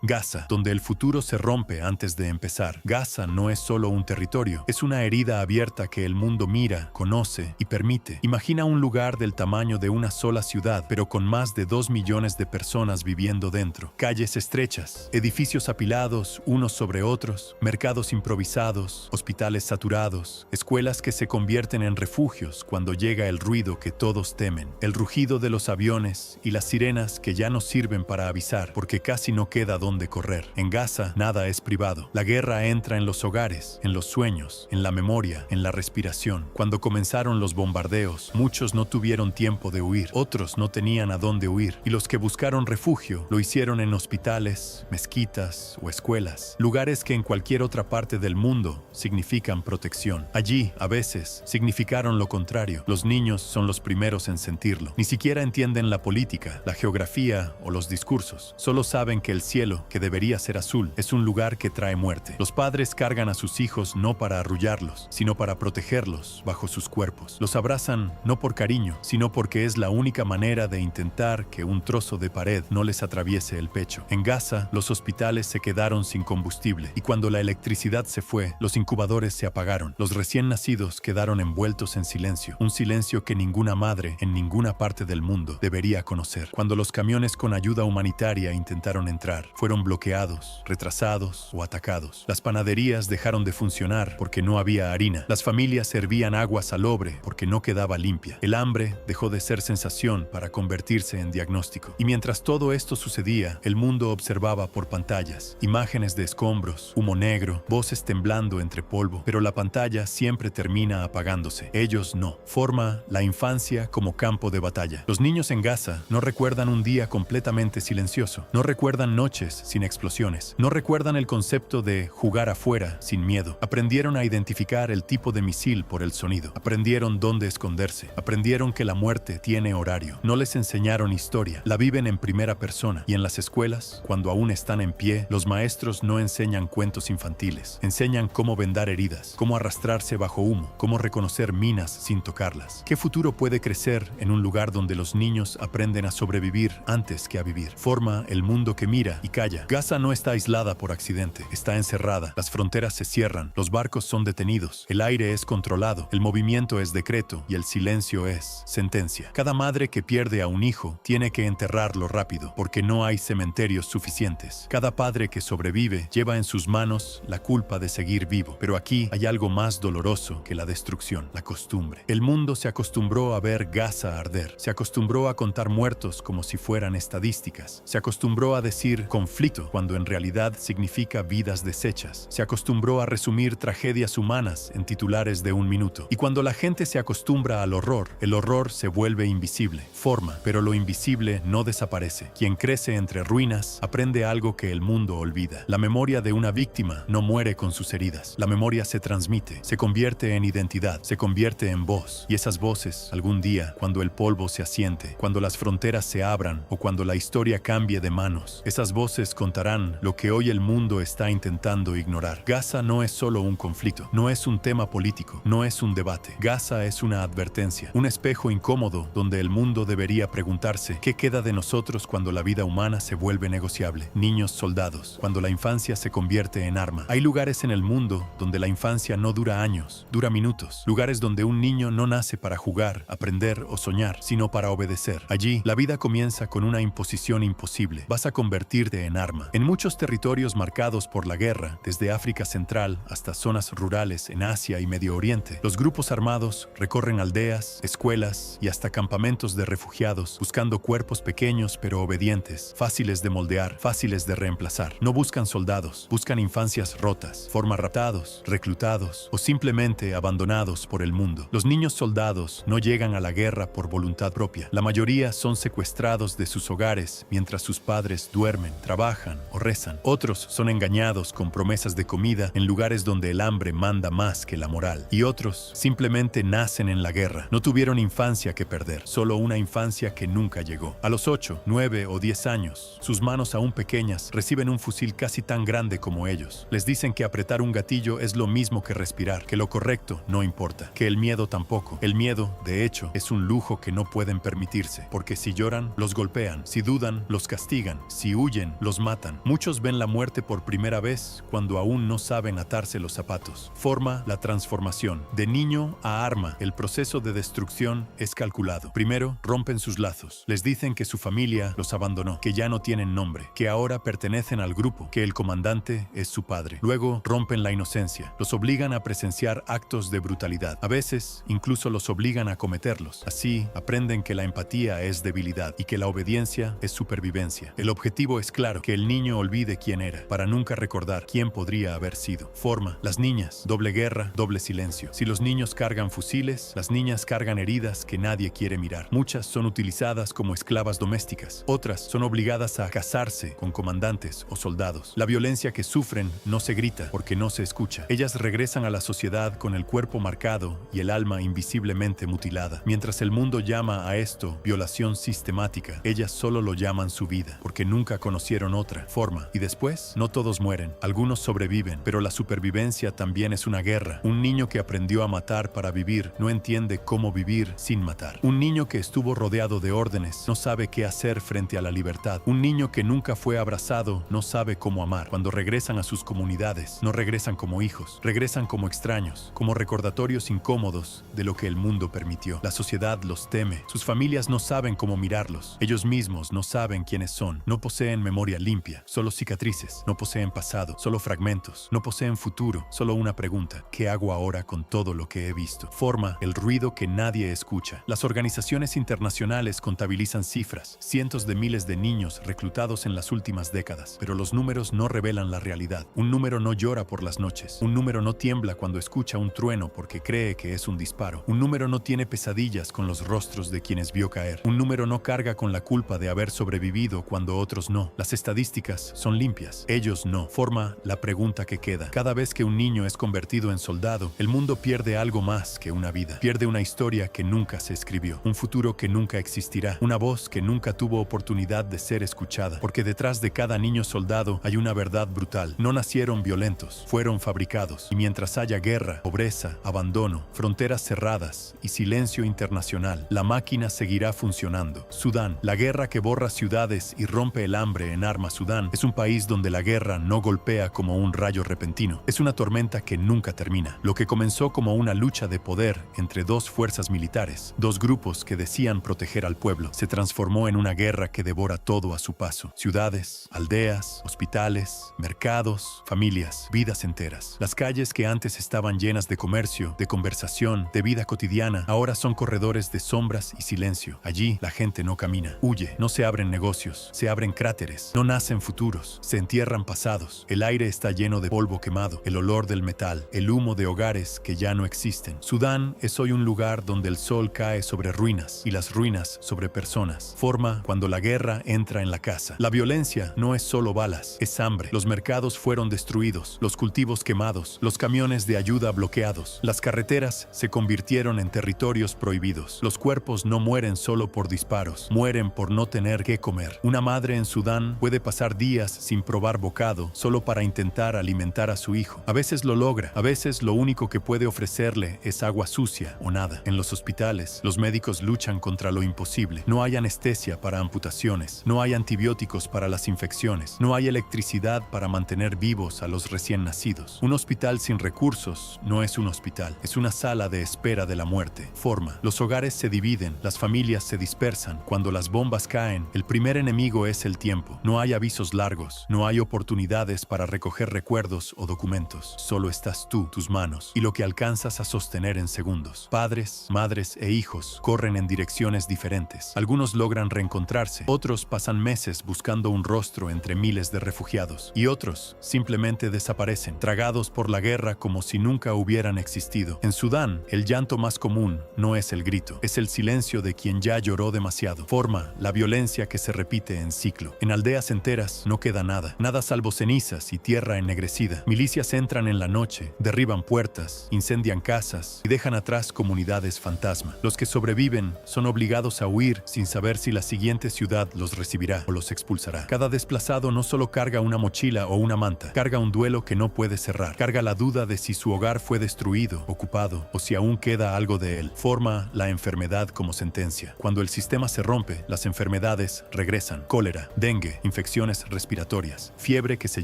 Gaza, donde el futuro se rompe antes de empezar. Gaza no es solo un territorio, es una herida abierta que el mundo mira, conoce y permite. Imagina un lugar del tamaño de una sola ciudad, pero con más de 2 millones de personas viviendo dentro. Calles estrechas, edificios apilados unos sobre otros, mercados improvisados, hospitales saturados, escuelas que se convierten en refugios cuando llega el ruido que todos temen, el rugido de los aviones y las sirenas que ya no sirven para avisar porque casi no queda donde correr. En Gaza nada es privado. La guerra entra en los hogares, en los sueños, en la memoria, en la respiración. Cuando comenzaron los bombardeos, muchos no tuvieron tiempo de huir, otros no tenían a dónde huir, y los que buscaron refugio lo hicieron en hospitales, mezquitas o escuelas, lugares que en cualquier otra parte del mundo significan protección. Allí, a veces, significaron lo contrario. Los niños son los primeros en sentirlo. Ni siquiera entienden la política, la geografía o los discursos. Solo saben que el cielo, que debería ser azul, es un lugar que trae muerte. Los padres cargan a sus hijos no para arrullarlos, sino para protegerlos bajo sus cuerpos. Los abrazan no por cariño, sino porque es la única manera de intentar que un trozo de pared no les atraviese el pecho. En Gaza, los hospitales se quedaron sin combustible, y cuando la electricidad se fue, los incubadores se apagaron. Los recién nacidos quedaron envueltos en silencio, un silencio que ninguna madre en ninguna parte del mundo debería conocer. Cuando los camiones con ayuda humanitaria intentaron entrar, fueron bloqueados, retrasados o atacados. Las panaderías dejaron de funcionar porque no había harina. Las familias servían agua salobre porque no quedaba limpia. El hambre dejó de ser sensación para convertirse en diagnóstico. Y mientras todo esto sucedía, el mundo observaba por pantallas, imágenes de escombros, humo negro, voces temblando entre polvo, pero la pantalla siempre termina apagándose. Ellos no. Forma la infancia como campo de batalla. Los niños en Gaza no recuerdan un día completamente silencioso, no recuerdan noches sin explosiones, no recuerdan el concepto de jugar afuera sin miedo. Aprendieron a identificar el tipo de misil por el sonido, aprendieron dónde esconderse, aprendieron que la muerte tiene horario. No les enseñaron historia, la viven en primera persona. Y en las escuelas, cuando aún están en pie, los maestros no enseñan cuentos infantiles, enseñan cómo vendar heridas, cómo arrastrarse bajo humo, cómo reconocer minas sin tocarlas. ¿Qué futuro puede crecer en un lugar donde los niños aprenden a sobrevivir antes que a vivir? Forma el mundo que mira y calla. Gaza no está aislada por accidente, está encerrada. Las fronteras se cierran, los barcos son detenidos, el aire es controlado, el movimiento es decreto y el silencio es sentencia. Cada madre que pierde a un hijo tiene que enterrarlo rápido porque no hay cementerios suficientes. Cada padre que sobrevive lleva en sus manos la culpa de seguir vivo. Pero aquí hay algo más doloroso que la destrucción, la costumbre. El mundo se acostumbró a ver Gaza arder, se acostumbró a contar muertos como si fueran estadísticas, se acostumbró a decir conflicto cuando en realidad significa vidas deshechas, se acostumbró a resumir tragedias humanas en titulares de un minuto. Y cuando la gente se acostumbra al horror, el horror se vuelve invisible, forma, pero lo invisible no desaparece. Quien crece entre ruinas aprende algo que el mundo olvida. La memoria de una víctima no muere con sus heridas. La memoria se transmite, se convierte en identidad, se convierte en voz. Y esas voces, algún día, cuando el polvo se asiente, cuando las fronteras se abran o cuando la historia cambie de manos, esas voces contarán lo que hoy el mundo está intentando ignorar. Gaza no es solo un conflicto, no es un tema político, no es un debate. Gaza es una advertencia, un espejo incómodo donde el mundo debería preguntarse ¿qué queda de nosotros cuando la vida humana se vuelve negociable? Niños soldados, cuando la infancia se convierte en arma. Hay lugares en el mundo donde la infancia no dura años, dura minutos. Lugares donde un niño no nace para jugar, aprender o soñar, sino para obedecer. Allí, la vida comienza con una imposición imposible. Vas a convertirte en arma. En muchos territorios marcados por la guerra, desde África Central hasta zonas rurales en Asia y Medio Oriente, los grupos armados recorren aldeas, escuelas y hasta campamentos de refugiados, buscando cuerpos pequeños pero obedientes, fáciles de moldear, fáciles de reemplazar. No buscan soldados, buscan infancias rotas, raptados, reclutados o simplemente abandonados por el mundo. Los niños soldados no llegan a la guerra por voluntad propia. La mayoría son secuestrados de sus hogares mientras sus padres duermen, trabajan o rezan. Otros son engañados con promesas de comida en lugares donde el hambre manda más que la moral. Y otros simplemente nacen en la guerra. No tuvieron infancia que perder, solo una infancia que nunca llegó. A los 8, 9 o 10 años, sus manos aún pequeñas reciben un fusil casi tan grande como ellos. Les dicen que apretar un gatillo es lo mismo que respirar, que lo correcto no importa, que el miedo tampoco. El miedo, de hecho, es un lujo que no pueden permitirse, porque si lloran, los golpean, si dudan, los castigan, si huyen, los los matan. Muchos ven la muerte por primera vez cuando aún no saben atarse los zapatos. Forma la transformación. De niño a arma, el proceso de destrucción es calculado. Primero, rompen sus lazos. Les dicen que su familia los abandonó, que ya no tienen nombre, que ahora pertenecen al grupo, que el comandante es su padre. Luego, rompen la inocencia. Los obligan a presenciar actos de brutalidad. A veces, incluso los obligan a cometerlos. Así, aprenden que la empatía es debilidad y que la obediencia es supervivencia. El objetivo es claro, que el niño olvide quién era, para nunca recordar quién podría haber sido. Forma. Las niñas. Doble guerra, doble silencio. Si los niños cargan fusiles, las niñas cargan heridas que nadie quiere mirar. Muchas son utilizadas como esclavas domésticas. Otras son obligadas a casarse con comandantes o soldados. La violencia que sufren no se grita porque no se escucha. Ellas regresan a la sociedad con el cuerpo marcado y el alma invisiblemente mutilada. Mientras el mundo llama a esto violación sistemática, ellas solo lo llaman su vida, porque nunca conocieron otra forma. Y después, no todos mueren. Algunos sobreviven, pero la supervivencia también es una guerra. Un niño que aprendió a matar para vivir no entiende cómo vivir sin matar. Un niño que estuvo rodeado de órdenes no sabe qué hacer frente a la libertad. Un niño que nunca fue abrazado no sabe cómo amar. Cuando regresan a sus comunidades, no regresan como hijos, regresan como extraños, como recordatorios incómodos de lo que el mundo permitió. La sociedad los teme. Sus familias no saben cómo mirarlos. Ellos mismos no saben quiénes son. No poseen memoria limpia, solo cicatrices. No poseen pasado, solo fragmentos. No poseen futuro, solo una pregunta: ¿qué hago ahora con todo lo que he visto? Forma el ruido que nadie escucha. Las organizaciones internacionales contabilizan cifras, cientos de miles de niños reclutados en las últimas décadas, pero los números no revelan la realidad. Un número no llora por las noches. Un número no tiembla cuando escucha un trueno porque cree que es un disparo. Un número no tiene pesadillas con los rostros de quienes vio caer. Un número no carga con la culpa de haber sobrevivido cuando otros no. Las estadísticas son limpias. Ellos no. Forma la pregunta que queda. Cada vez que un niño es convertido en soldado, el mundo pierde algo más que una vida. Pierde una historia que nunca se escribió, un futuro que nunca existirá, una voz que nunca tuvo oportunidad de ser escuchada, porque detrás de cada niño soldado hay una verdad brutal. No nacieron violentos, fueron fabricados. Y mientras haya guerra, pobreza, abandono, fronteras cerradas y silencio internacional, la máquina seguirá funcionando. Sudán, la guerra que borra ciudades y rompe el hambre en armas. Sudán es un país donde la guerra no golpea como un rayo repentino. Es una tormenta que nunca termina. Lo que comenzó como una lucha de poder entre dos fuerzas militares, dos grupos que decían proteger al pueblo, se transformó en una guerra que devora todo a su paso. Ciudades, aldeas, hospitales, mercados, familias, vidas enteras. Las calles que antes estaban llenas de comercio, de conversación, de vida cotidiana, ahora son corredores de sombras y silencio. Allí la gente no camina, huye, no se abren negocios, se abren cráteres, no nacen futuros, se entierran pasados. El aire está lleno de polvo quemado, el olor del metal, el humo de hogares que ya no existen. Sudán es hoy un lugar donde el sol cae sobre ruinas y las ruinas sobre personas. Forma cuando la guerra entra en la casa. La violencia no es solo balas, es hambre. Los mercados fueron destruidos, los cultivos quemados, los camiones de ayuda bloqueados. Las carreteras se convirtieron en territorios prohibidos. Los cuerpos no mueren solo por disparos, mueren por no tener qué comer. Una madre en Sudán puede pasar días sin probar bocado solo para intentar alimentar a su hijo. A veces lo logra, a veces lo único que puede ofrecerle es agua sucia o nada. En los hospitales, los médicos luchan contra lo imposible. No hay anestesia para amputaciones, no hay antibióticos para las infecciones, no hay electricidad para mantener vivos a los recién nacidos. Un hospital sin recursos no es un hospital, es una sala de espera de la muerte. Forma. Los hogares se dividen, las familias se dispersan. Cuando las bombas caen, el primer enemigo es el tiempo. No hay avisos largos, no hay oportunidades para recoger recuerdos o documentos. Solo estás tú, tus manos, y lo que alcanzas a sostener en segundos. Padres, madres e hijos corren en direcciones diferentes. Algunos logran reencontrarse, otros pasan meses buscando un rostro entre miles de refugiados, y otros simplemente desaparecen, tragados por la guerra como si nunca hubieran existido. En Sudán, el llanto más común no es el grito, es el silencio de quien ya lloró demasiado. Forma la violencia que se repite en ciclo. En aldeas enteras no queda nada, nada salvo cenizas y tierra ennegrecida. Milicias entran en la noche, derriban puertas, incendian casas y dejan atrás comunidades fantasma. Los que sobreviven son obligados a huir sin saber si la siguiente ciudad los recibirá o los expulsará. Cada desplazado no solo carga una mochila o una manta, carga un duelo que no puede cerrar, carga la duda de si su hogar fue destruido, ocupado o si aún queda algo de él. Forma la enfermedad como sentencia. Cuando el sistema se rompe, las enfermedades regresan. Cólera, dengue, infección infecciones respiratorias, fiebre que se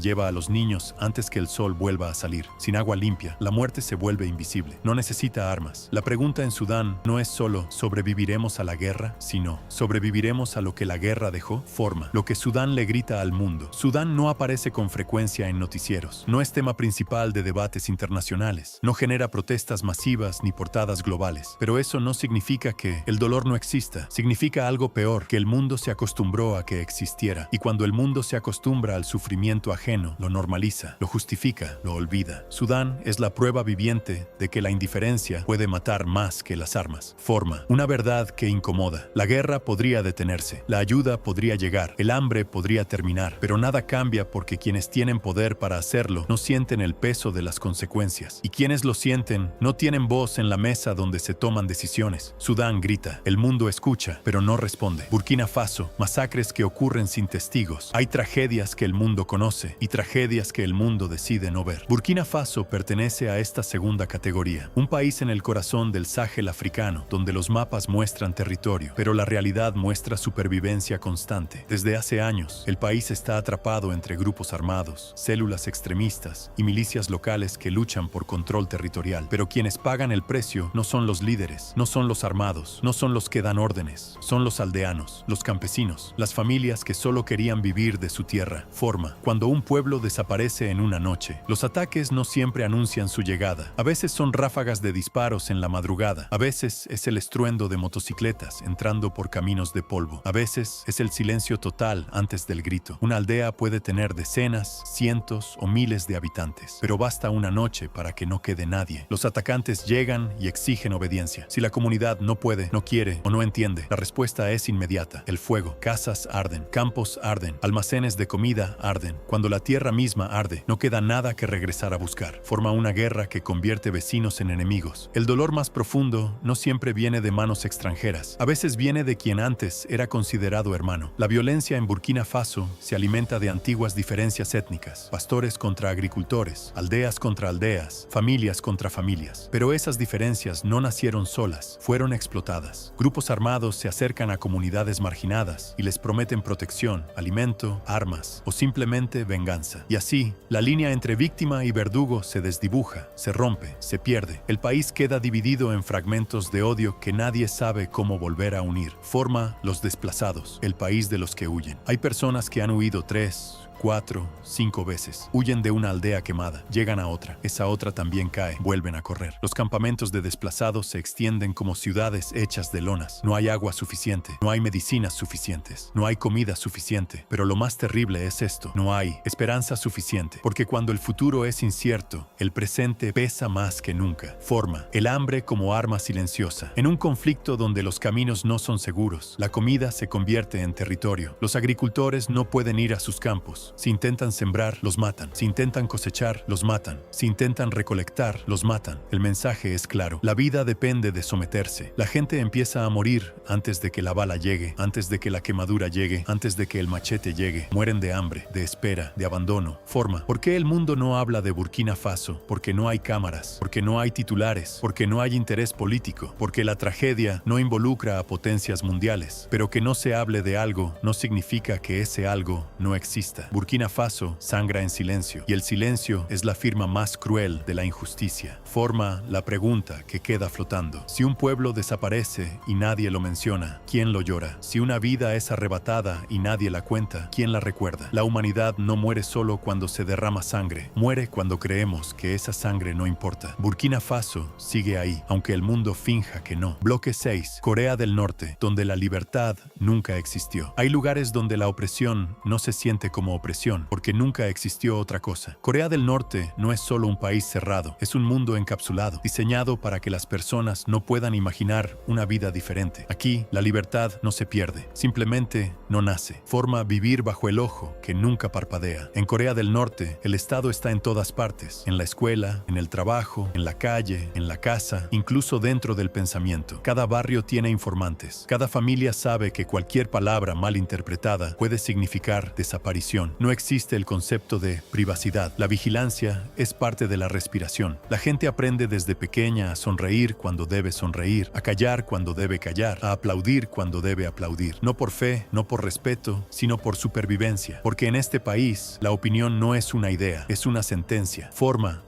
lleva a los niños antes que el sol vuelva a salir. Sin agua limpia, la muerte se vuelve invisible. No necesita armas. La pregunta en Sudán no es solo ¿sobreviviremos a la guerra?, sino ¿sobreviviremos a lo que la guerra dejó? Forma. Lo que Sudán le grita al mundo. Sudán no aparece con frecuencia en noticieros. No es tema principal de debates internacionales. No genera protestas masivas ni portadas globales. Pero eso no significa que el dolor no exista. Significa algo peor, que el mundo se acostumbró a que existiera. Y cuando el mundo se acostumbra al sufrimiento ajeno, lo normaliza, lo justifica, lo olvida. Sudán es la prueba viviente de que la indiferencia puede matar más que las armas. Forma. Una verdad que incomoda. La guerra podría detenerse. La ayuda podría llegar. El hambre podría terminar. Pero nada cambia porque quienes tienen poder para hacerlo no sienten el peso de las consecuencias. Y quienes lo sienten no tienen voz en la mesa donde se toman decisiones. Sudán grita. El mundo escucha, pero no responde. Burkina Faso. Masacres que ocurren sin testigos. Hay tragedias que el mundo conoce y tragedias que el mundo decide no ver. Burkina Faso pertenece a esta segunda categoría. Un país en el corazón del Sahel africano, donde los mapas muestran territorio, pero la realidad muestra supervivencia constante. Desde hace años, el país está atrapado entre grupos armados, células extremistas y milicias locales que luchan por control territorial. Pero quienes pagan el precio no son los líderes, no son los armados, no son los que dan órdenes, son los aldeanos, los campesinos, las familias que solo querían vivir de su tierra. Forma. Cuando un pueblo desaparece en una noche, los ataques no siempre anuncian su llegada. A veces son ráfagas de disparos en la madrugada. A veces es el estruendo de motocicletas entrando por caminos de polvo. A veces es el silencio total antes del grito. Una aldea puede tener decenas, cientos o miles de habitantes, pero basta una noche para que no quede nadie. Los atacantes llegan y exigen obediencia. Si la comunidad no puede, no quiere o no entiende, la respuesta es inmediata. El fuego. Casas arden, campos arden, almacenes de comida arden. Cuando la tierra misma arde, no queda nada que regresar a buscar. Forma una guerra que convierte vecinos en enemigos. El dolor más profundo no siempre viene de manos extranjeras. A veces viene de quien antes era considerado hermano. La violencia en Burkina Faso se alimenta de antiguas diferencias étnicas. Pastores contra agricultores, aldeas contra aldeas, familias contra familias. Pero esas diferencias no nacieron solas, fueron explotadas. Grupos armados se acercan a comunidades marginadas y les prometen protección, alimento, armas o simplemente venganza. Y así, la línea entre víctima y verdugo se desdibuja, se rompe, se pierde. El país queda dividido en fragmentos de odio que nadie sabe cómo volver a unir. Forma los desplazados, el país de los que huyen. Hay personas que han huido 3, 4, 5 veces. Huyen de una aldea quemada, llegan a otra. Esa otra también cae, vuelven a correr. Los campamentos de desplazados se extienden como ciudades hechas de lonas. No hay agua suficiente, no hay medicinas suficientes, no hay comida suficiente. Pero lo más terrible es esto: no hay esperanza suficiente. Porque cuando el futuro es incierto, el presente pesa más que nunca. Forma el hambre como arma silenciosa. En un conflicto donde los caminos no son seguros, la comida se convierte en territorio. Los agricultores no pueden ir a sus campos. Si intentan sembrar, los matan. Si intentan cosechar, los matan. Si intentan recolectar, los matan. El mensaje es claro. La vida depende de someterse. La gente empieza a morir antes de que la bala llegue, antes de que la quemadura llegue, antes de que el machete llegue. Mueren de hambre, de espera, de abandono. Forma. ¿Por qué el mundo no habla de Burkina Faso? Porque no hay cámaras, porque no hay titulares, porque no hay interés político, porque la tragedia no involucra a potencias mundiales. Pero que no se hable de algo no significa que ese algo no exista. Burkina Faso sangra en silencio, y el silencio es la firma más cruel de la injusticia. Forma la pregunta que queda flotando. Si un pueblo desaparece y nadie lo menciona, ¿quién lo llora? Si una vida es arrebatada y nadie la cuenta, ¿quién la recuerda? La humanidad no muere solo cuando se derrama sangre, muere cuando creemos que esa sangre no importa. Burkina Faso sigue ahí, aunque el mundo finja que no. Bloque 6. Corea del Norte, donde la libertad nunca existió. Hay lugares donde la opresión no se siente como opresión, porque nunca existió otra cosa. Corea del Norte no es solo un país cerrado, es un mundo encapsulado, diseñado para que las personas no puedan imaginar una vida diferente. Aquí, la libertad no se pierde, simplemente no nace. Forma vivir bajo el ojo que nunca parpadea. En Corea del Norte, el Estado está en todas partes, en la escuela, en el trabajo, en la calle, en la casa, incluso dentro del pensamiento. Cada barrio tiene informantes. Cada familia sabe que cualquier palabra mal interpretada puede significar desaparición. No existe el concepto de privacidad. La vigilancia es parte de la respiración. La gente aprende desde pequeña a sonreír cuando debe sonreír, a callar cuando debe callar, a aplaudir cuando debe aplaudir. No por fe, no por respeto, sino por supervivencia. Porque en este país, la opinión no es una idea, es una sentencia.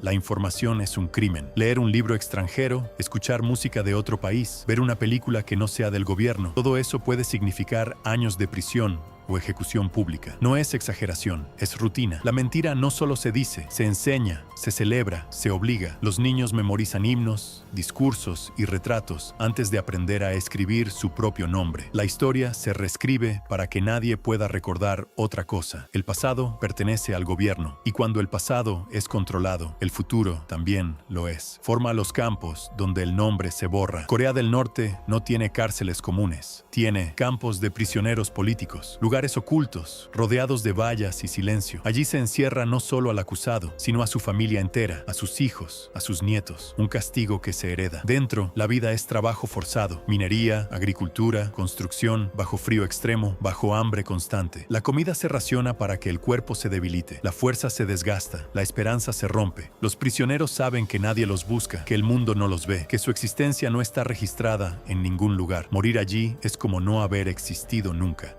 La información es un crimen. Leer un libro extranjero, escuchar música de otro país, ver una película que no sea del gobierno, todo eso puede significar años de prisión o ejecución pública. No es exageración, es rutina. La mentira no solo se dice, se enseña, se celebra, se obliga. Los niños memorizan himnos, discursos y retratos antes de aprender a escribir su propio nombre. La historia se reescribe para que nadie pueda recordar otra cosa. El pasado pertenece al gobierno, y cuando el pasado es controlado, el futuro también lo es. Forma los campos donde el nombre se borra. Corea del Norte no tiene cárceles comunes, tiene campos de prisioneros políticos, lugares ocultos, rodeados de vallas y silencio. Allí se encierra no solo al acusado, sino a su familia entera, a sus hijos, a sus nietos. Un castigo que se hereda. Dentro, la vida es trabajo forzado, minería, agricultura, construcción, bajo frío extremo, bajo hambre constante. La comida se raciona para que el cuerpo se debilite, la fuerza se desgasta, la esperanza se rompe. Los prisioneros saben que nadie los busca, que el mundo no los ve, que su existencia no está registrada en ningún lugar. Morir allí es como no haber existido nunca.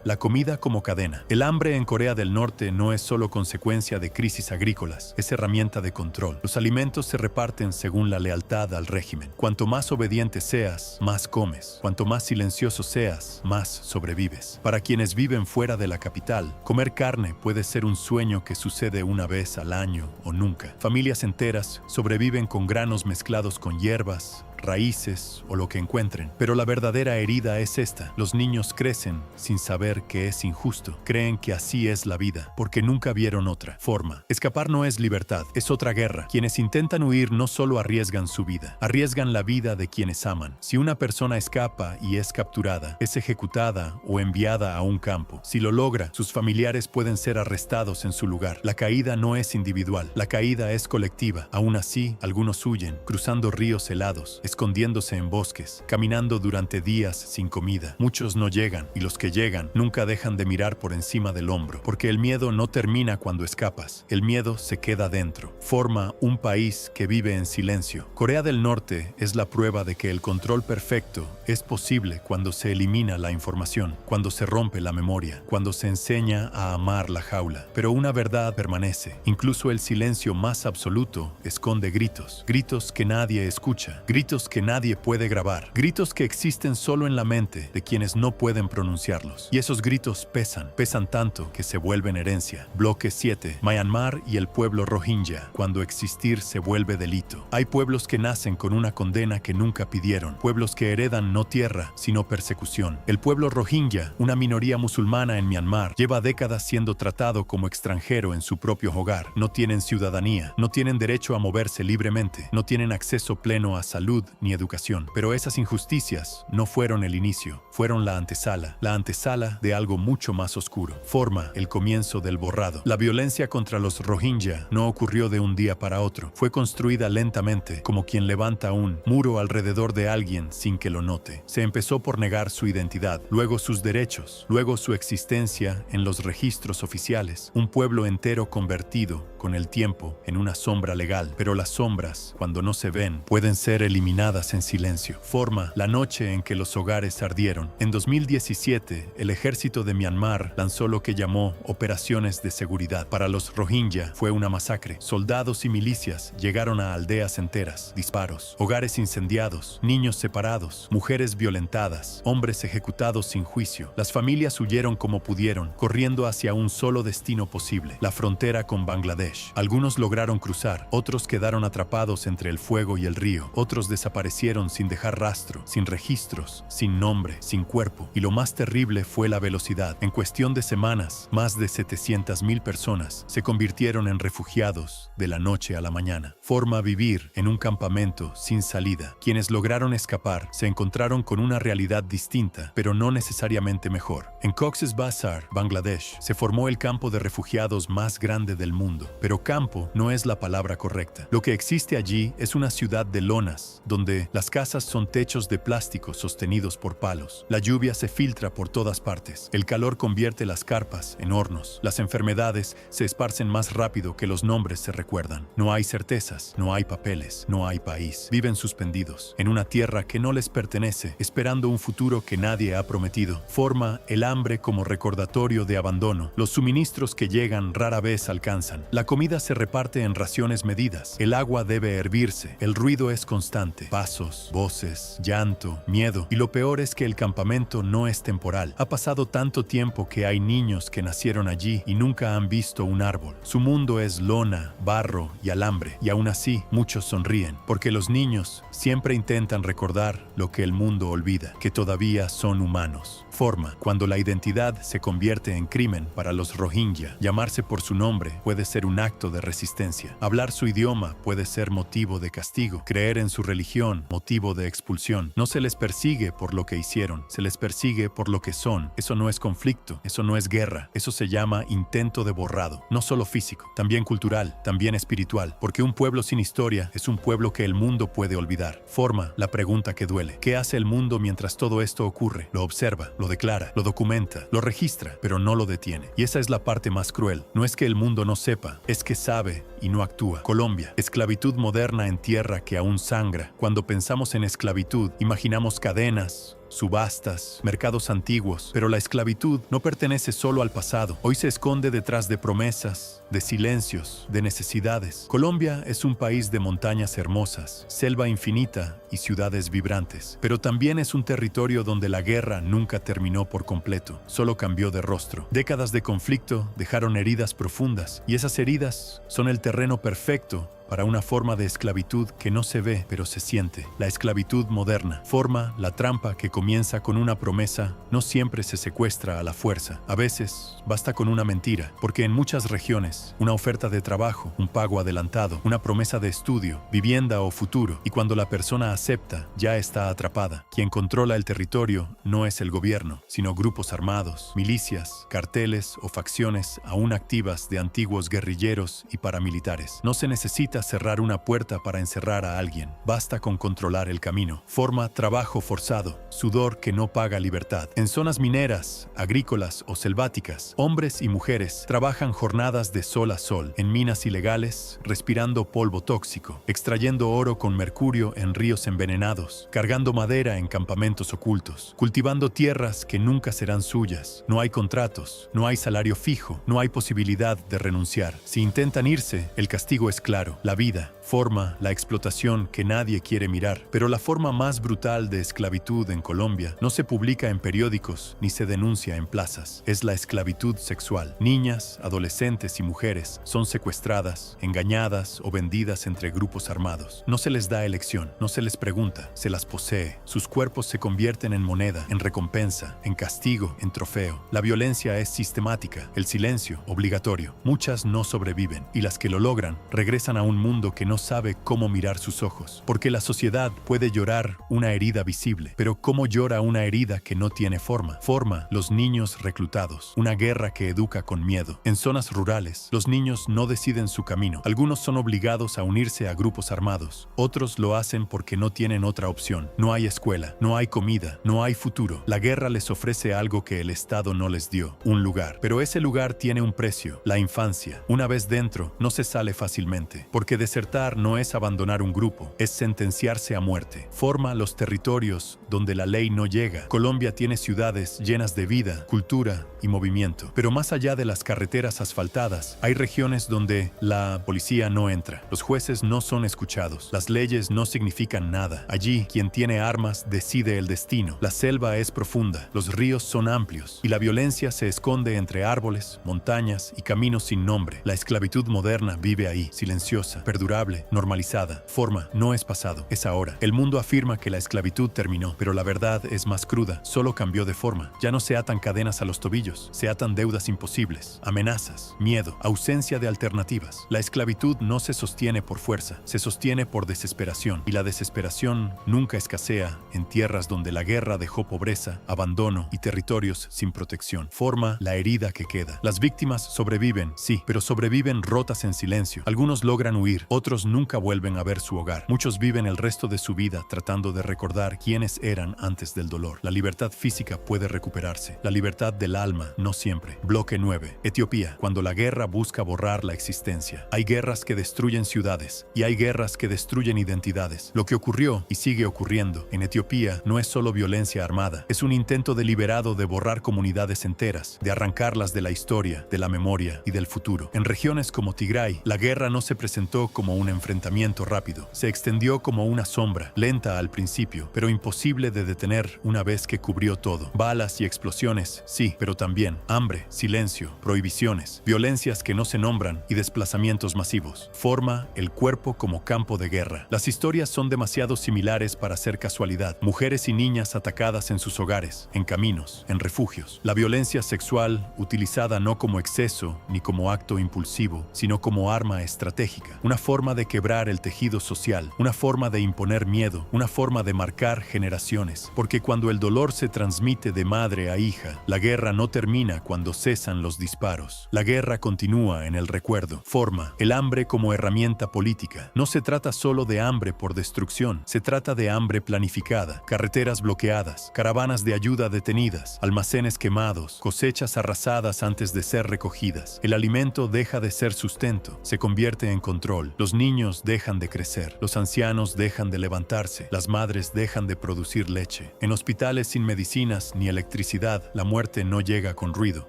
La comida como cadena. El hambre en Corea del Norte no es solo consecuencia de crisis agrícolas, es herramienta de control. Los alimentos se reparten según la lealtad al régimen. Cuanto más obediente seas, más comes. Cuanto más silencioso seas, más sobrevives. Para quienes viven fuera de la capital, comer carne puede ser un sueño que sucede una vez al año o nunca. Familias enteras sobreviven con granos mezclados con hierbas, raíces o lo que encuentren. Pero la verdadera herida es esta. Los niños crecen sin saber que es injusto. Creen que así es la vida, porque nunca vieron otra forma. Escapar no es libertad, es otra guerra. Quienes intentan huir no solo arriesgan su vida, arriesgan la vida de quienes aman. Si una persona escapa y es capturada, es ejecutada o enviada a un campo. Si lo logra, sus familiares pueden ser arrestados en su lugar. La caída no es individual, la caída es colectiva. Aún así, algunos huyen, cruzando ríos helados, escondiéndose en bosques, caminando durante días sin comida. Muchos no llegan, y los que llegan nunca dejan de mirar por encima del hombro, porque el miedo no termina cuando escapas, el miedo se queda dentro. Forma un país que vive en silencio. Corea del Norte es la prueba de que el control perfecto es posible cuando se elimina la información, cuando se rompe la memoria, cuando se enseña a amar la jaula. Pero una verdad permanece. Incluso el silencio más absoluto esconde gritos, gritos que nadie escucha, gritos que nadie puede grabar, gritos que existen solo en la mente de quienes no pueden pronunciarlos. Y esos gritos pesan tanto que se vuelven herencia. Bloque 7. Myanmar y el pueblo Rohingya, cuando existir se vuelve delito. Hay pueblos que nacen con una condena que nunca pidieron, pueblos que heredan no tierra, sino persecución. El pueblo Rohingya, una minoría musulmana en Myanmar, lleva décadas siendo tratado como extranjero en su propio hogar. No tienen ciudadanía, no tienen derecho a moverse libremente, no tienen acceso pleno a salud ni educación. Pero esas injusticias no fueron el inicio, fueron la antesala de algo mucho más oscuro. Forma el comienzo del borrado. La violencia contra los Rohingya no ocurrió de un día para otro. Fue construida lentamente, como quien levanta un muro alrededor de alguien sin que lo note. Se empezó por negar su identidad, luego sus derechos, luego su existencia en los registros oficiales. Un pueblo entero convertido, con el tiempo, en una sombra legal. Pero las sombras, cuando no se ven, pueden ser eliminadas en silencio. Forma la noche en que los hogares ardieron. En 2017, el ejército de Myanmar lanzó lo que llamó operaciones de seguridad. Para los Rohingya fue una masacre. Soldados y milicias llegaron a aldeas enteras, disparos, hogares incendiados, niños separados, mujeres violentadas, hombres ejecutados sin juicio. Las familias huyeron como pudieron, corriendo hacia un solo destino posible, la frontera con Bangladesh. Algunos lograron cruzar, otros quedaron atrapados entre el fuego y el río, otros desaparecieron sin dejar rastro, sin registros, sin nombre, sin cuerpo. Y lo más terrible fue la velocidad. En cuestión de semanas, más de 700,000 personas se convirtieron en refugiados de la noche a la mañana. Forma vivir en un campamento sin salida. Quienes lograron escapar se encontraron con una realidad distinta, pero no necesariamente mejor. En Cox's Bazar, Bangladesh, se formó el campo de refugiados más grande del mundo. Pero campo no es la palabra correcta. Lo que existe allí es una ciudad de lonas, donde donde las casas son techos de plástico sostenidos por palos. La lluvia se filtra por todas partes. El calor convierte las carpas en hornos. Las enfermedades se esparcen más rápido que los nombres se recuerdan. No hay certezas, no hay papeles, no hay país. Viven suspendidos en una tierra que no les pertenece, esperando un futuro que nadie ha prometido. Forma el hambre como recordatorio de abandono. Los suministros que llegan rara vez alcanzan. La comida se reparte en raciones medidas. El agua debe hervirse. El ruido es constante. Pasos, voces, llanto, miedo. Y lo peor es que el campamento no es temporal. Ha pasado tanto tiempo que hay niños que nacieron allí y nunca han visto un árbol. Su mundo es lona, barro y alambre. Y aún así, muchos sonríen, porque los niños siempre intentan recordar lo que el mundo olvida, que todavía son humanos. Forma, cuando la identidad se convierte en crimen para los Rohingya, llamarse por su nombre puede ser un acto de resistencia. Hablar su idioma puede ser motivo de castigo. Creer en su religión, motivo de expulsión. No se les persigue por lo que hicieron, se les persigue por lo que son. Eso no es conflicto, eso no es guerra, eso se llama intento de borrado. No solo físico, también cultural, también espiritual, porque un pueblo sin historia es un pueblo que el mundo puede olvidar. Forma la pregunta que duele. ¿Qué hace el mundo mientras todo esto ocurre? Lo observa, lo declara, lo documenta, lo registra, pero no lo detiene. Y esa es la parte más cruel. No es que el mundo no sepa, es que sabe y no actúa. Colombia, esclavitud moderna en tierra que aún sangra. Cuando pensamos en esclavitud, imaginamos cadenas, subastas, mercados antiguos, pero la esclavitud no pertenece solo al pasado. Hoy se esconde detrás de promesas, de silencios, de necesidades. Colombia es un país de montañas hermosas, selva infinita y ciudades vibrantes, pero también es un territorio donde la guerra nunca terminó por completo, solo cambió de rostro. Décadas de conflicto dejaron heridas profundas, y esas heridas son el terreno perfecto para una forma de esclavitud que no se ve, pero se siente. La esclavitud moderna. Forma la trampa que comienza con una promesa, no siempre se secuestra a la fuerza. A veces basta con una mentira, porque en muchas regiones, una oferta de trabajo, un pago adelantado, una promesa de estudio, vivienda o futuro, y cuando la persona acepta, ya está atrapada. Quien controla el territorio no es el gobierno, sino grupos armados, milicias, carteles o facciones aún activas de antiguos guerrilleros y paramilitares. No se necesita cerrar una puerta para encerrar a alguien. Basta con controlar el camino. Forma trabajo forzado, sudor que no paga libertad. En zonas mineras, agrícolas o selváticas, hombres y mujeres trabajan jornadas de sol a sol, en minas ilegales, respirando polvo tóxico, extrayendo oro con mercurio en ríos envenenados, cargando madera en campamentos ocultos, cultivando tierras que nunca serán suyas. No hay contratos, no hay salario fijo, no hay posibilidad de renunciar. Si intentan irse, el castigo es claro. La vida, forma la explotación que nadie quiere mirar, pero la forma más brutal de esclavitud en Colombia no se publica en periódicos ni se denuncia en plazas. Es la esclavitud sexual. Niñas, adolescentes y mujeres son secuestradas, engañadas o vendidas entre grupos armados. No se les da elección, no se les pregunta, se las posee. Sus cuerpos se convierten en moneda, en recompensa, en castigo, en trofeo. La violencia es sistemática, el silencio obligatorio. Muchas no sobreviven y las que lo logran regresan a un mundo que no sabe cómo mirar sus ojos, porque la sociedad puede llorar una herida visible, pero ¿cómo llora una herida que no tiene forma? Forma los niños reclutados, una guerra que educa con miedo. En zonas rurales, los niños no deciden su camino. Algunos son obligados a unirse a grupos armados, otros lo hacen porque no tienen otra opción. No hay escuela, no hay comida, no hay futuro. La guerra les ofrece algo que el Estado no les dio, un lugar. Pero ese lugar tiene un precio, la infancia. Una vez dentro, no se sale fácilmente, porque desertar no es abandonar un grupo, es sentenciarse a muerte. Forma los territorios donde la ley no llega. Colombia tiene ciudades llenas de vida, cultura y movimiento. Pero más allá de las carreteras asfaltadas, hay regiones donde la policía no entra. Los jueces no son escuchados. Las leyes no significan nada. Allí, quien tiene armas decide el destino. La selva es profunda, los ríos son amplios y la violencia se esconde entre árboles, montañas y caminos sin nombre. La esclavitud moderna vive ahí, silenciosa, perdurable, normalizada. Forma no es pasado, es ahora. El mundo afirma que la esclavitud terminó, pero la verdad es más cruda, solo cambió de forma. Ya no se atan cadenas a los tobillos, se atan deudas imposibles, amenazas, miedo, ausencia de alternativas. La esclavitud no se sostiene por fuerza, se sostiene por desesperación, y la desesperación nunca escasea en tierras donde la guerra dejó pobreza, abandono y territorios sin protección. Forma la herida que queda. Las víctimas sobreviven, sí, pero sobreviven rotas en silencio. Algunos logran huir huir, otros nunca vuelven a ver su hogar. Muchos viven el resto de su vida tratando de recordar quiénes eran antes del dolor. La libertad física puede recuperarse, la libertad del alma no siempre. Bloque 9. Etiopía. Cuando la guerra busca borrar la existencia. Hay guerras que destruyen ciudades y hay guerras que destruyen identidades. Lo que ocurrió y sigue ocurriendo en Etiopía no es solo violencia armada, es un intento deliberado de borrar comunidades enteras, de arrancarlas de la historia, de la memoria y del futuro. En regiones como Tigray, la guerra no se presentó como un enfrentamiento rápido, se extendió como una sombra, lenta al principio, pero imposible de detener una vez que cubrió todo. Balas y explosiones, sí, pero también hambre, silencio, prohibiciones, violencias que no se nombran y desplazamientos masivos. Forma el cuerpo como campo de guerra. Las historias son demasiado similares para ser casualidad. Mujeres y niñas atacadas en sus hogares, en caminos, en refugios. La violencia sexual utilizada no como exceso ni como acto impulsivo, sino como arma estratégica. Una forma de quebrar el tejido social, una forma de imponer miedo, una forma de marcar generaciones. Porque cuando el dolor se transmite de madre a hija, la guerra no termina cuando cesan los disparos. La guerra continúa en el recuerdo. Forma el hambre como herramienta política. No se trata solo de hambre por destrucción, se trata de hambre planificada, carreteras bloqueadas, caravanas de ayuda detenidas, almacenes quemados, cosechas arrasadas antes de ser recogidas. El alimento deja de ser sustento, se convierte en control. Los niños dejan de crecer, los ancianos dejan de levantarse, las madres dejan de producir leche. En hospitales sin medicinas ni electricidad, la muerte no llega con ruido,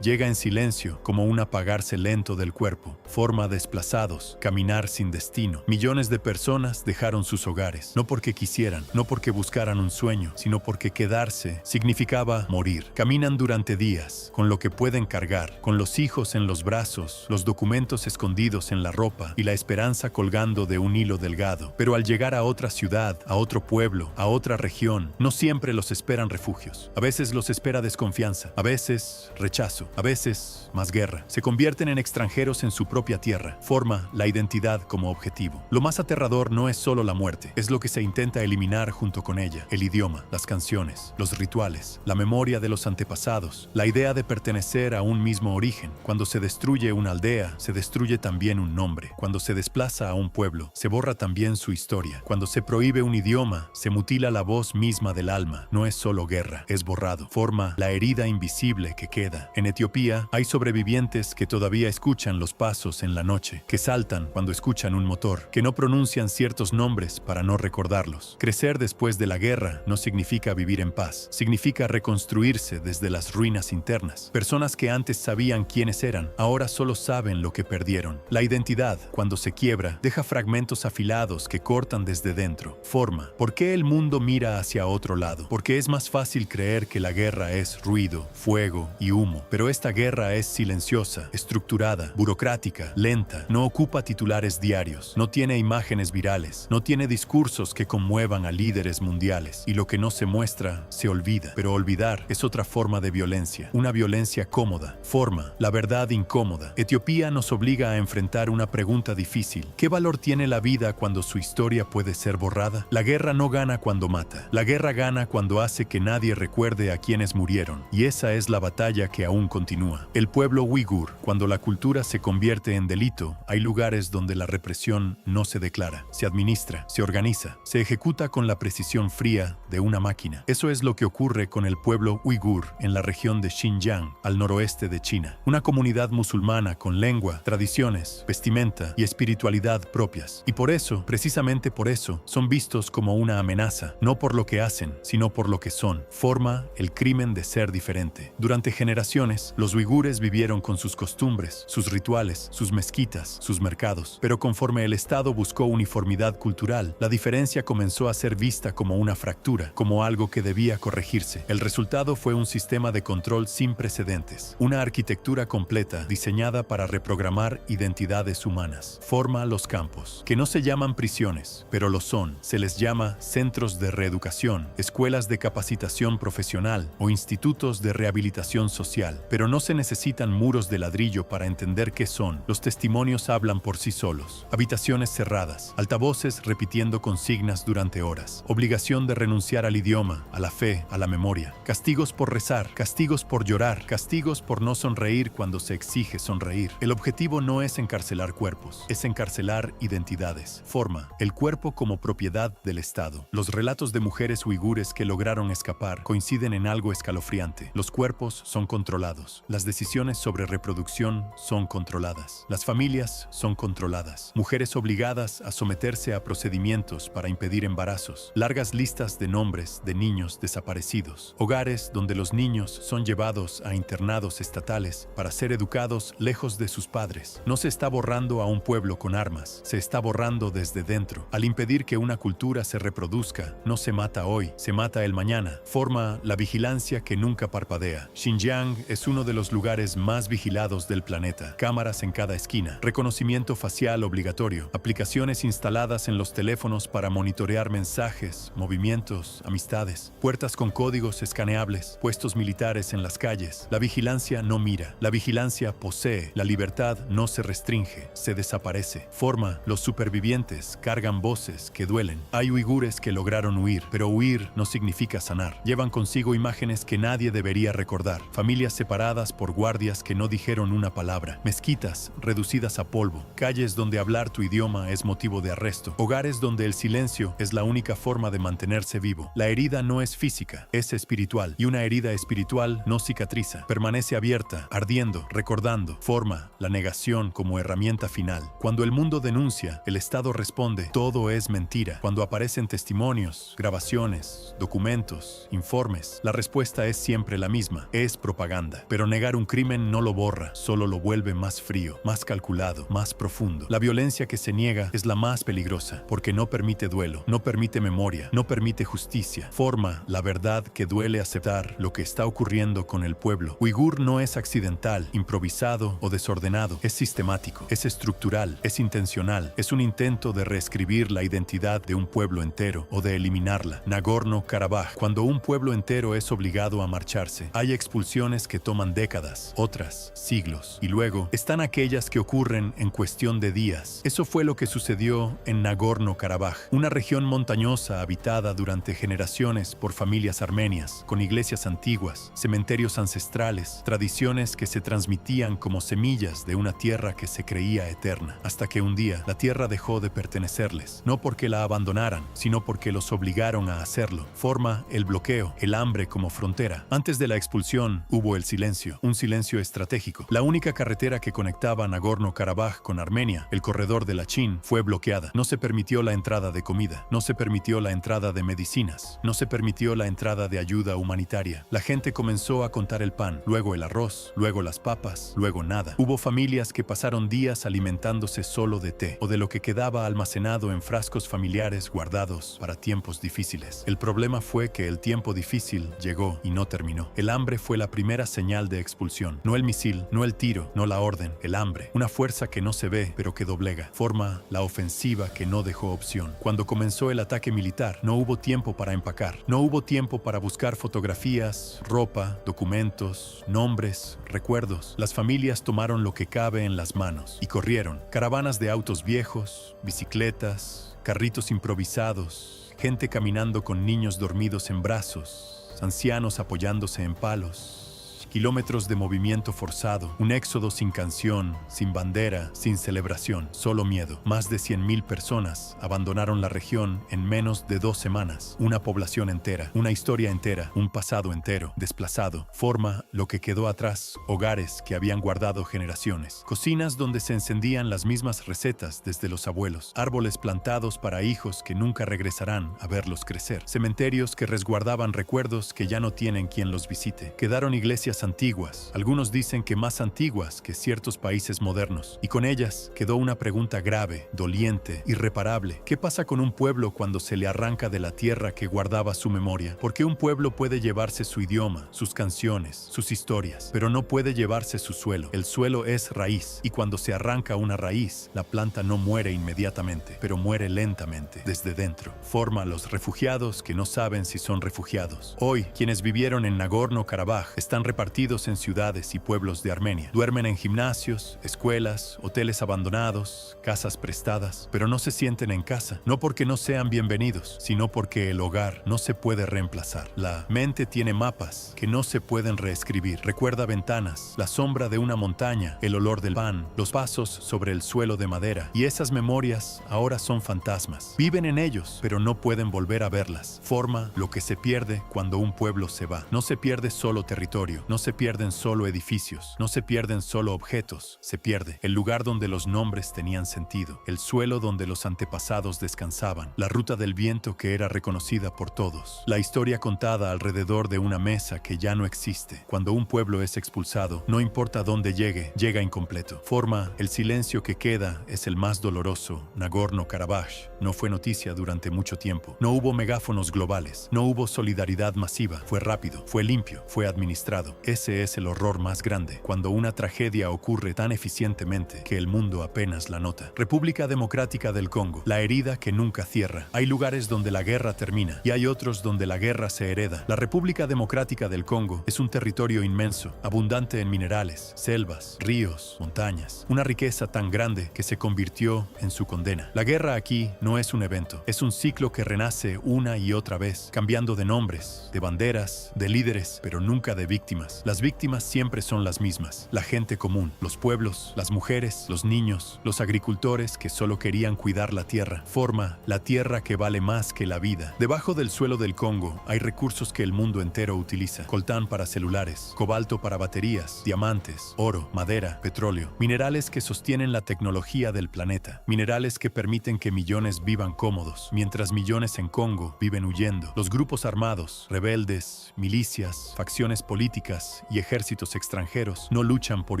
llega en silencio, como un apagarse lento del cuerpo. Forma desplazados, caminar sin destino. Millones de personas dejaron sus hogares, no porque quisieran, no porque buscaran un sueño, sino porque quedarse significaba morir. Caminan durante días, con lo que pueden cargar, con los hijos en los brazos, los documentos escondidos en la ropa y la esperanza colgando de un hilo delgado. Pero al llegar a otra ciudad, a otro pueblo, a otra región, no siempre los esperan refugios. A veces los espera desconfianza, a veces rechazo, a veces más guerra. Se convierten en extranjeros en su propia tierra. Forma la identidad como objetivo. Lo más aterrador no es solo la muerte, es lo que se intenta eliminar junto con ella. El idioma, las canciones, los rituales, la memoria de los antepasados, la idea de pertenecer a un mismo origen. Cuando se destruye una aldea, se destruye también un nombre. Cuando se desplaza a un pueblo, se borra también su historia. Cuando se prohíbe un idioma, se mutila la voz misma del alma. No es solo guerra, es borrado. Forma la herida invisible que queda. En Etiopía hay sobrevivientes que todavía escuchan los pasos en la noche, que saltan cuando escuchan un motor, que no pronuncian ciertos nombres para no recordarlos. Crecer después de la guerra no significa vivir en paz, significa reconstruirse desde las ruinas internas. Personas que antes sabían quiénes eran, ahora solo saben lo que perdieron. La identidad, cuando se quiebra, deja fragmentos afilados que cortan desde dentro. Forma. ¿Por qué el mundo mira hacia otro lado? Porque es más fácil creer que la guerra es ruido, fuego y humo. Pero esta guerra es silenciosa, estructurada, burocrática, lenta, no ocupa titulares diarios, no tiene imágenes virales, no tiene discursos que conmuevan a líderes mundiales. Y lo que no se muestra, se olvida. Pero olvidar es otra forma de violencia, una violencia cómoda. Forma la verdad incómoda. Etiopía nos obliga a enfrentar una pregunta difícil. ¿Qué valor tiene la vida cuando su historia puede ser borrada? La guerra no gana cuando mata. La guerra gana cuando hace que nadie recuerde a quienes murieron. Y esa es la batalla que aún continúa. El pueblo uigur, cuando la cultura se convierte en delito, hay lugares donde la represión no se declara, se administra, se organiza, se ejecuta con la precisión fría de una máquina. Eso es lo que ocurre con el pueblo uigur en la región de Xinjiang, al noroeste de China. Una comunidad musulmana con lengua, tradiciones, vestimenta y espiritualidad propias. Y por eso, precisamente por eso, son vistos como una amenaza, no por lo que hacen, sino por lo que son. Forma el crimen de ser diferente. Durante generaciones, los uigures vivieron con sus costumbres, sus rituales, sus mezquitas, sus mercados. Pero conforme el Estado buscó uniformidad cultural, la diferencia comenzó a ser vista como una fractura, como algo que debía corregirse. El resultado fue un sistema de control sin precedentes, una arquitectura completa diseñada para reprogramar identidades humanas. Forma los campos, que no se llaman prisiones, pero lo son. Se les llama centros de reeducación, escuelas de capacitación profesional o institutos de rehabilitación social. Pero no se necesitan muros de ladrillo para entender qué son. Los testimonios hablan por sí solos. Habitaciones cerradas, altavoces repitiendo consignas durante horas, obligación de renunciar al idioma, a la fe, a la memoria, castigos por rezar, castigos por llorar, castigos por no sonreír cuando se exige sonreír. El objetivo no es encarcelar cuerpos, es encarcelar encarcelar identidades. Forma: el cuerpo como propiedad del Estado. Los relatos de mujeres uigures que lograron escapar coinciden en algo escalofriante. Los cuerpos son controlados. Las decisiones sobre reproducción son controladas. Las familias son controladas. Mujeres obligadas a someterse a procedimientos para impedir embarazos. Largas listas de nombres de niños desaparecidos. Hogares donde los niños son llevados a internados estatales para ser educados lejos de sus padres. No se está borrando a un pueblo con armas, se está borrando desde dentro. Al impedir que una cultura se reproduzca, no se mata hoy, se mata el mañana. Forma: la vigilancia que nunca parpadea. Xinjiang es uno de los lugares más vigilados del planeta. Cámaras en cada esquina, reconocimiento facial obligatorio, aplicaciones instaladas en los teléfonos para monitorear mensajes, movimientos, amistades, puertas con códigos escaneables, puestos militares en las calles. La vigilancia no mira, la vigilancia posee, la libertad no se restringe, se desaparece. Forma: los supervivientes cargan voces que duelen. Hay uigures que lograron huir, pero huir no significa sanar. Llevan consigo imágenes que nadie debería recordar, familias separadas por guardias que no dijeron una palabra, mezquitas reducidas a polvo, calles donde hablar tu idioma es motivo de arresto, hogares donde el silencio es la única forma de mantenerse vivo. La herida no es física, es espiritual, y una herida espiritual no cicatriza, permanece abierta, ardiendo, recordando. Forma: la negación como herramienta final. Cuando el mundo denuncia, el Estado responde: todo es mentira. Cuando aparecen testimonios, grabaciones, documentos, informes, la respuesta es siempre la misma: es propaganda. Pero negar un crimen no lo borra, solo lo vuelve más frío, más calculado, más profundo. La violencia que se niega es la más peligrosa, porque no permite duelo, no permite memoria, no permite justicia. Forma: la verdad que duele aceptar lo que está ocurriendo con el pueblo uigur no es accidental, improvisado o desordenado, es sistemático, es estructural, es intencional, es un intento de reescribir la identidad de un pueblo entero o de eliminarla. Nagorno-Karabaj: cuando un pueblo entero es obligado a marcharse, hay expulsiones que toman décadas, otras siglos, y luego están aquellas que ocurren en cuestión de días. Eso fue lo que sucedió en Nagorno-Karabaj, una región montañosa habitada durante generaciones por familias armenias, con iglesias antiguas, cementerios ancestrales, tradiciones que se transmitían como semillas de una tierra que se creía eterna, hasta que un día la tierra dejó de pertenecerles, no porque la abandonaran, sino porque los obligaron a hacerlo. Forma: el bloqueo, el hambre como frontera. Antes de la expulsión hubo el silencio, un silencio estratégico. La única carretera que conectaba Nagorno-Karabaj con Armenia, el corredor de Lachin, fue bloqueada. No se permitió la entrada de comida, no se permitió la entrada de medicinas, no se permitió la entrada de ayuda humanitaria. La gente comenzó a contar el pan, luego el arroz, luego las papas, luego nada. Hubo familias que pasaron días alimentándose solo de té o de lo que quedaba almacenado en frascos familiares guardados para tiempos difíciles. El problema fue que el tiempo difícil llegó y no terminó. El hambre fue la primera señal de expulsión. No el misil, no el tiro, no la orden, el hambre. Una fuerza que no se ve, pero que doblega. Forma: la ofensiva que no dejó opción. Cuando comenzó el ataque militar, no hubo tiempo para empacar. No hubo tiempo para buscar fotografías, ropa, documentos, nombres, recuerdos. Las familias tomaron lo que cabe en las manos y corrieron. Caravanas de autos viejos, bicicletas, carritos improvisados, gente caminando con niños dormidos en brazos, ancianos apoyándose en palos. Kilómetros de movimiento forzado, un éxodo sin canción, sin bandera, sin celebración, solo miedo. Más de 100.000 personas abandonaron la región en menos de 2 semanas. Una población entera, una historia entera, un pasado entero, desplazado. Forma: lo que quedó atrás, hogares que habían guardado generaciones. Cocinas donde se encendían las mismas recetas desde los abuelos. Árboles plantados para hijos que nunca regresarán a verlos crecer. Cementerios que resguardaban recuerdos que ya no tienen quien los visite. Quedaron iglesias antiguas, algunos dicen que más antiguas que ciertos países modernos, y con ellas quedó una pregunta grave, doliente, irreparable. ¿Qué pasa con un pueblo cuando se le arranca de la tierra que guardaba su memoria? ¿Por qué un pueblo puede llevarse su idioma, sus canciones, sus historias, pero no puede llevarse su suelo? El suelo es raíz, y cuando se arranca una raíz, la planta no muere inmediatamente, pero muere lentamente, desde dentro. Forma: los refugiados que no saben si son refugiados. Hoy, quienes vivieron en Nagorno-Karabaj están repartidos repartidos en ciudades y pueblos de Armenia. Duermen en gimnasios, escuelas, hoteles abandonados, casas prestadas, pero no se sienten en casa, no porque no sean bienvenidos, sino porque el hogar no se puede reemplazar. La mente tiene mapas que no se pueden reescribir. Recuerda ventanas, la sombra de una montaña, el olor del pan, los pasos sobre el suelo de madera, y esas memorias ahora son fantasmas. Viven en ellos, pero no pueden volver a verlas. Forma lo que se pierde cuando un pueblo se va. No se pierde solo territorio, no se pierden solo edificios, no se pierden solo objetos, se pierde el lugar donde los nombres tenían sentido, el suelo donde los antepasados descansaban, la ruta del viento que era reconocida por todos, la historia contada alrededor de una mesa que ya no existe. Cuando un pueblo es expulsado, no importa dónde llegue, llega incompleto. Forma, el silencio que queda es el más doloroso. Nagorno-Karabaj no fue noticia durante mucho tiempo. No hubo megáfonos globales, no hubo solidaridad masiva. Fue rápido, fue limpio, fue administrado. Ese es el horror más grande, cuando una tragedia ocurre tan eficientemente que el mundo apenas la nota. República Democrática del Congo, la herida que nunca cierra. Hay lugares donde la guerra termina y hay otros donde la guerra se hereda. La República Democrática del Congo es un territorio inmenso, abundante en minerales, selvas, ríos, montañas. Una riqueza tan grande que se convirtió en su condena. La guerra aquí no es un evento, es un ciclo que renace una y otra vez, cambiando de nombres, de banderas, de líderes, pero nunca de víctimas. Las víctimas siempre son las mismas, la gente común, los pueblos, las mujeres, los niños, los agricultores que solo querían cuidar la tierra. Forma, la tierra que vale más que la vida. Debajo del suelo del Congo hay recursos que el mundo entero utiliza. Coltán para celulares, cobalto para baterías, diamantes, oro, madera, petróleo. Minerales que sostienen la tecnología del planeta. Minerales que permiten que millones vivan cómodos, mientras millones en Congo viven huyendo. Los grupos armados, rebeldes, milicias, facciones políticas y ejércitos extranjeros no luchan por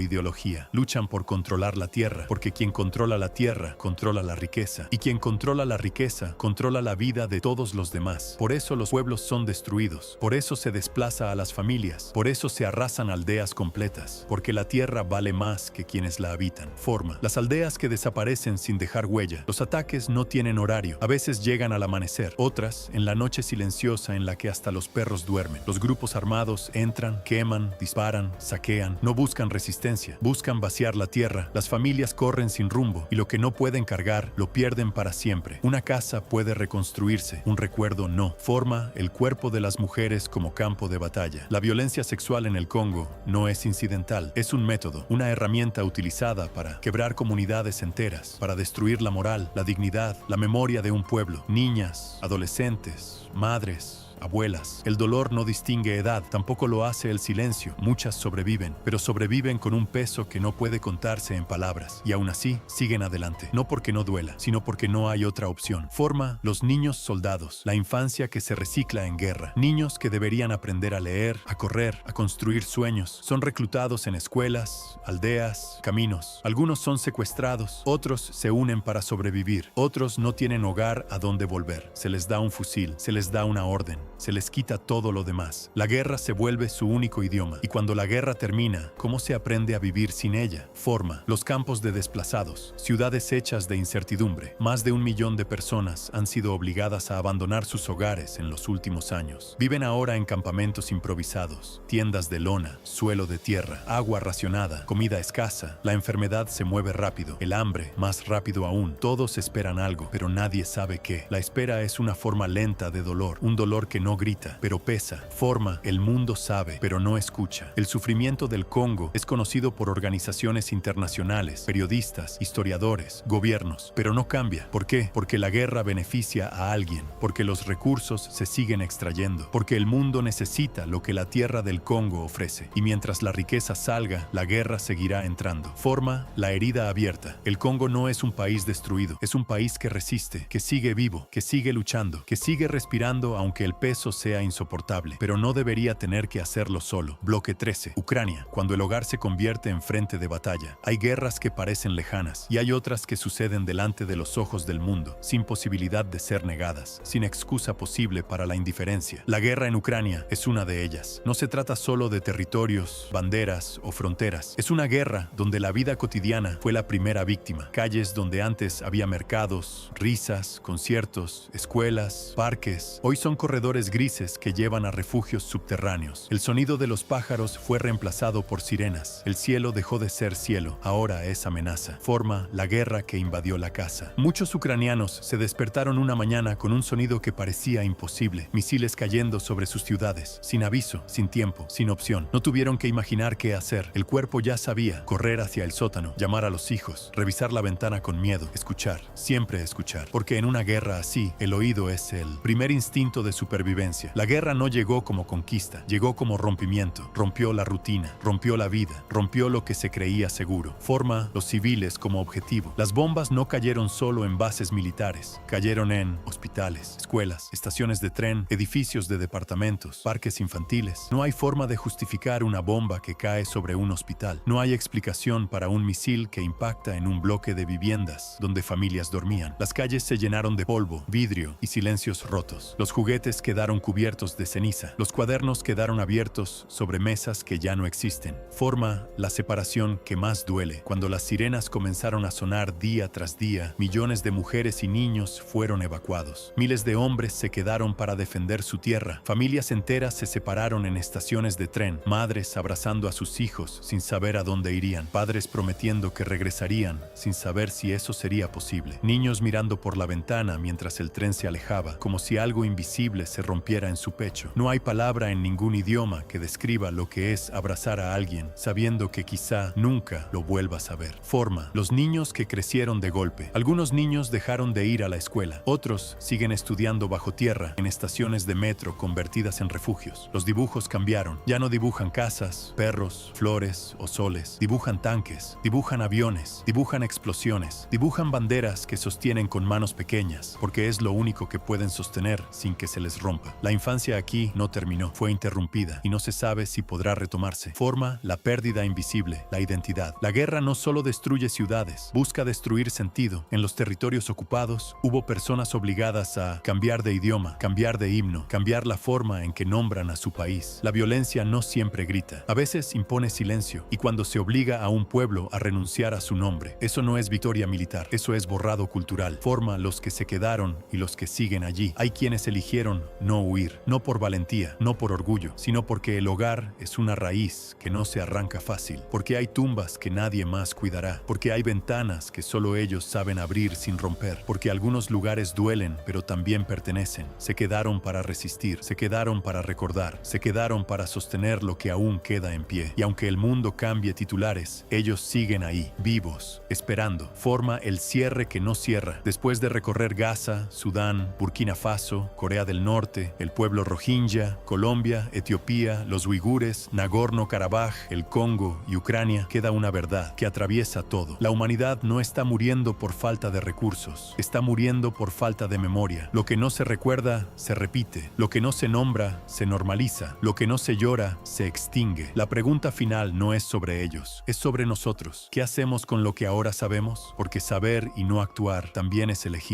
ideología, luchan por controlar la tierra, porque quien controla la tierra controla la riqueza, y quien controla la riqueza controla la vida de todos los demás. Por eso los pueblos son destruidos, por eso se desplaza a las familias, por eso se arrasan aldeas completas, porque la tierra vale más que quienes la habitan. Forma, las aldeas que desaparecen sin dejar huella. Los ataques no tienen horario, a veces llegan al amanecer, otras en la noche silenciosa en la que hasta los perros duermen. Los grupos armados entran, queman, disparan, saquean, no buscan resistencia, buscan vaciar la tierra. Las familias corren sin rumbo y lo que no pueden cargar lo pierden para siempre. Una casa puede reconstruirse, un recuerdo no. Forma, el cuerpo de las mujeres como campo de batalla. La violencia sexual en el Congo no es incidental, es un método, una herramienta utilizada para quebrar comunidades enteras, para destruir la moral, la dignidad, la memoria de un pueblo. Niñas, adolescentes, madres, abuelas. El dolor no distingue edad, tampoco lo hace el silencio. Muchas sobreviven, pero sobreviven con un peso que no puede contarse en palabras, y aún así siguen adelante, no porque no duela, sino porque no hay otra opción. Forma, los niños soldados, la infancia que se recicla en guerra. Niños que deberían aprender a leer, a correr, a construir sueños. Son reclutados en escuelas, aldeas, caminos. Algunos son secuestrados, otros se unen para sobrevivir, otros no tienen hogar a donde volver. Se les da un fusil, se les da una orden, se les quita todo lo demás. La guerra se vuelve su único idioma, y cuando la guerra termina, ¿cómo se aprende a vivir sin ella? Forma, los campos de desplazados, ciudades hechas de incertidumbre. Más de 1 millón de personas han sido obligadas a abandonar sus hogares en los últimos años. Viven ahora en campamentos improvisados, tiendas de lona, suelo de tierra, agua racionada, comida escasa. La enfermedad se mueve rápido, el hambre más rápido aún. Todos esperan algo, pero nadie sabe qué. La espera es una forma lenta de dolor, un dolor que no grita, pero pesa. Forma, el mundo sabe, pero no escucha. El sufrimiento del Congo es conocido por organizaciones internacionales, periodistas, historiadores, gobiernos, pero no cambia. ¿Por qué? Porque la guerra beneficia a alguien, porque los recursos se siguen extrayendo, porque el mundo necesita lo que la tierra del Congo ofrece, y mientras la riqueza salga, la guerra seguirá entrando. Forma, la herida abierta. El Congo no es un país destruido, es un país que resiste, que sigue vivo, que sigue luchando, que sigue respirando aunque el peso sea insoportable, pero no debería tener que hacerlo solo. Bloque 13. Ucrania. Cuando el hogar se convierte en frente de batalla, hay guerras que parecen lejanas y hay otras que suceden delante de los ojos del mundo, sin posibilidad de ser negadas, sin excusa posible para la indiferencia. La guerra en Ucrania es una de ellas. No se trata solo de territorios, banderas o fronteras. Es una guerra donde la vida cotidiana fue la primera víctima. Calles donde antes había mercados, risas, conciertos, escuelas, parques, hoy son corredores corredores grises que llevan a refugios subterráneos. El sonido de los pájaros fue reemplazado por sirenas. El cielo dejó de ser cielo, ahora es amenaza. Forma la guerra que invadió la casa. Muchos ucranianos se despertaron una mañana con un sonido que parecía imposible. Misiles cayendo sobre sus ciudades, sin aviso, sin tiempo, sin opción. No tuvieron que imaginar qué hacer. El cuerpo ya sabía. Correr hacia el sótano, llamar a los hijos, revisar la ventana con miedo, escuchar, siempre escuchar. Porque en una guerra así, el oído es el primer instinto de supervivencia. La guerra no llegó como conquista, llegó como rompimiento. Rompió la rutina, rompió la vida, rompió lo que se creía seguro. Forma los civiles como objetivo. Las bombas no cayeron solo en bases militares, cayeron en hospitales, escuelas, estaciones de tren, edificios de departamentos, parques infantiles. No hay forma de justificar una bomba que cae sobre un hospital. No hay explicación para un misil que impacta en un bloque de viviendas donde familias dormían. Las calles se llenaron de polvo, vidrio y silencios rotos. Los juguetes quedaron cubiertos de ceniza. Los cuadernos quedaron abiertos sobre mesas que ya no existen. Forma la separación que más duele. Cuando las sirenas comenzaron a sonar día tras día, millones de mujeres y niños fueron evacuados. Miles de hombres se quedaron para defender su tierra. Familias enteras se separaron en estaciones de tren. Madres abrazando a sus hijos sin saber a dónde irían. Padres prometiendo que regresarían sin saber si eso sería posible. Niños mirando por la ventana mientras el tren se alejaba, como si algo invisible se rompiera en su pecho. No hay palabra en ningún idioma que describa lo que es abrazar a alguien, sabiendo que quizá nunca lo vuelvas a ver. Forma los niños que crecieron de golpe. Algunos niños dejaron de ir a la escuela. Otros siguen estudiando bajo tierra, en estaciones de metro convertidas en refugios. Los dibujos cambiaron. Ya no dibujan casas, perros, flores o soles. Dibujan tanques, dibujan aviones, dibujan explosiones, dibujan banderas que sostienen con manos pequeñas, porque es lo único que pueden sostener sin que se les rompa. La infancia aquí no terminó, fue interrumpida y no se sabe si podrá retomarse. Forma la pérdida invisible, la identidad. La guerra no solo destruye ciudades, busca destruir sentido. En los territorios ocupados hubo personas obligadas a cambiar de idioma, cambiar de himno, cambiar la forma en que nombran a su país. La violencia no siempre grita, a veces impone silencio, y cuando se obliga a un pueblo a renunciar a su nombre, eso no es victoria militar, eso es borrado cultural. Forma los que se quedaron y los que siguen allí. Hay quienes eligieron no huir, no por valentía, no por orgullo, sino porque el hogar es una raíz que no se arranca fácil, porque hay tumbas que nadie más cuidará, porque hay ventanas que solo ellos saben abrir sin romper, porque algunos lugares duelen, pero también pertenecen. Se quedaron para resistir, se quedaron para recordar, se quedaron para sostener lo que aún queda en pie. Y aunque el mundo cambie titulares, ellos siguen ahí, vivos, esperando. Forma el cierre que no cierra. Después de recorrer Gaza, Sudán, Burkina Faso, Corea del Norte, el pueblo rohingya, Colombia, Etiopía, los uigures, Nagorno-Karabaj, el Congo y Ucrania, queda una verdad que atraviesa todo. La humanidad no está muriendo por falta de recursos, está muriendo por falta de memoria. Lo que no se recuerda, se repite. Lo que no se nombra, se normaliza. Lo que no se llora, se extingue. La pregunta final no es sobre ellos, es sobre nosotros. ¿Qué hacemos con lo que ahora sabemos? Porque saber y no actuar también es elegir.